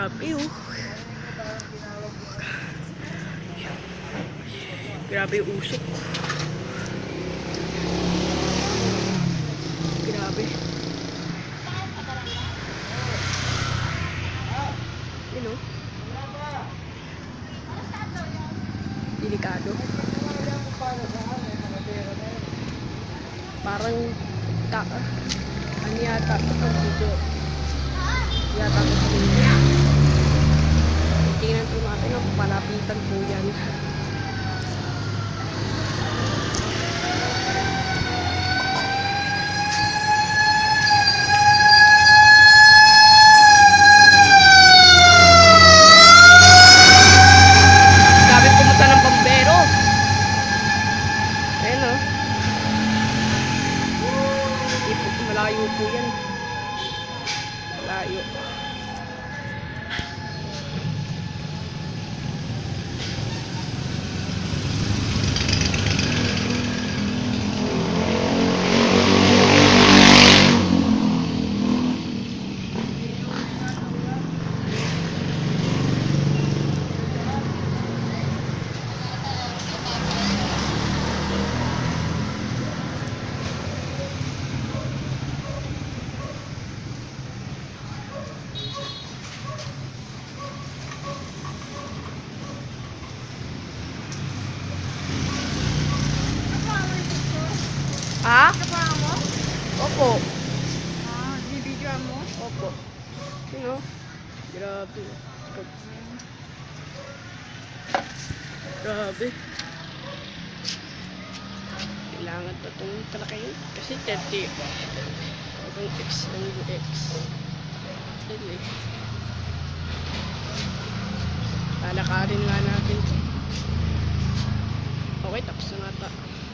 Grabe oh. Grabe yung usok. Grabe. Yun oh. Delikado. Parang ano yata ito pag dito. Yata ito po niya. Tingnan po natin ang palapitan po yan. Malayo po yan. Malayo. Ha? Kasama mo? Opo. Bibidyo mo? Opo. Sino? Grabe. Grabe. Kailangan pa itong talakayin. Kasi 30. Itong X ng UX. Anyway. Lalakarin nga natin.